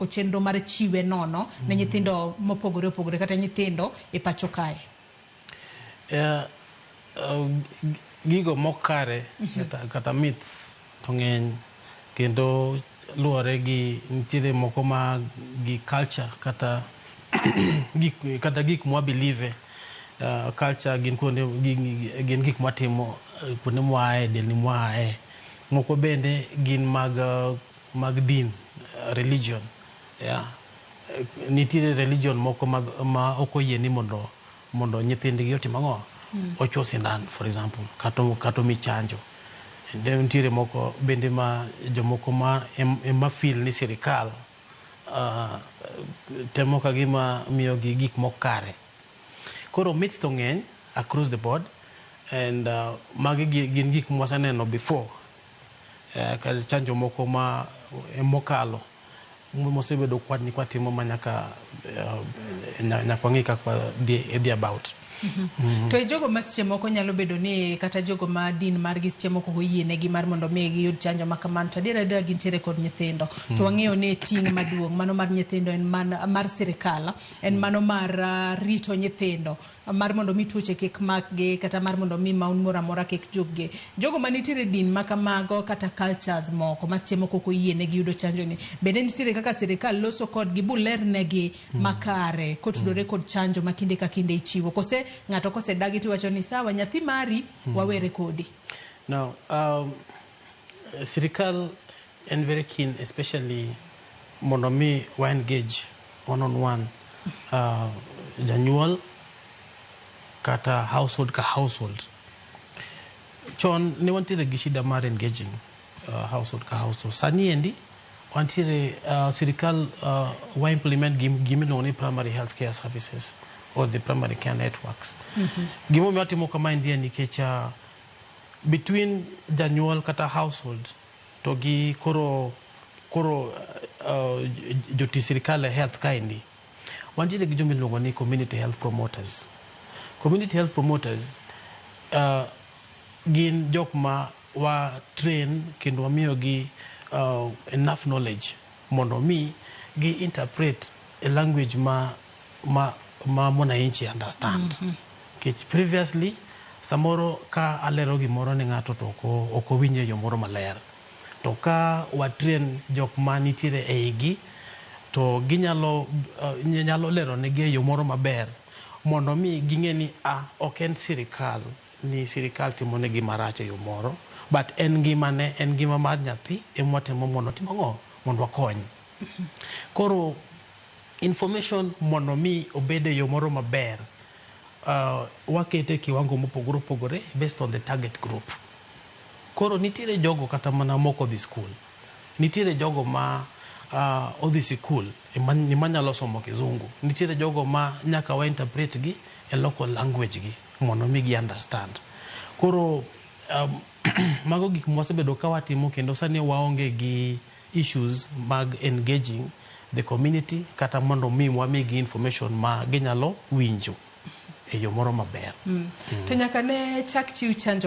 chako chenro mar chiwe nono ne nyithindo mopogore opogore kata nyithindo e pacho kae? Gigo mokare kata myths to ng'eny kendo luore gi nitiere moko ma gi culture kata gik mwa believe culture gin gik matimo kuonde mwae delni mwae. Moko bende gin mag din, religion. Nitiere religion moko ma ok oyie ni mondo nyithindgi otim ang'o, ochuo sindan for example kata omi chanjo. Nitiere moko bende ma jomoko ma feel ni sirikal temo ka gima miyogi gik mokare. Koro myths to ng'eny across the board and magi gin gik mwaseneno before. Chanjo moko mokalo mosebedo kwatimo ma nyaka wang'i kaka dhi about. To e jogo ma seche moko nyalo bedo ni kata jogo ma din margi seche moko oyienegi mar mondo mi giyud chanjo ma kamano to adiera gintiere kod nyithindo. To wang'eyo ni ting' maduong' mano mar nyithindo en mar sirikal, en mano mar rito nyithindo, mar mondo mi tuoche kik makgi kata mar mondo mi maun moro amora kik juggi. Jogo manitiere din ma kamago kata cultures moko ma seche moko ok oyienegi yudo chanjo ni, bende nitiere kaka sirikal loso kodgi bulernegi makare kotudore kod chanjo ma kinde ka kinde ichiwo, kose ng'ato kosedagi tiwacho ni sawa nyathi mari wawere kodi? Now, sirikal en very keen, especially mondo mi wa engage one-on-one janyuol kata household ka household. Chon ne wantiere gi shida mar engaging household ka household. Sani endi wantiere sirikal wa implement gimiluongo ni primary health care services or the primary care networks. Gimomiyo watimo kama endi nikech between janyuol kata household to gi koro joti sirikal health kaendi, wantiere gi jomiluongo ni community health promoters. Community health promoters gin jok ma wa train kendo wamiyo gi enough knowledge mondo mi gi interpret a language ma mwananchi understand. Previously samoro ka alero gimoro ne ng'ato to ok owinje yo moro maler, to ka watrain jok ma nitiere eigi to ginyalo lero negi yo moro maber mondo mi ging'e ni ok en sirikal ni sirikal timo negi marach e yo moro, but en ngima mar nyathi emwatemo mondo timo ang'o, mondo wakony. Koro information mondo mi obede yo moro maber, wakete kiwango mopogore opogore based on the target group. Koro nitiere jogo kata mana moko dhi school, nitiere jogo ma odhi sikul manyalo somo kizungu, nitiere jogo ma nyaka wa interpret gi e local language gi mondo mi gi understand. Koro mago gik mwasebedo ka watimo kendo sani waonge gi issues mag engaging the community kata mondo mi wamigi information ma ginyalo winjo e yo moro maber. To nyaka ne chak chiw chanjo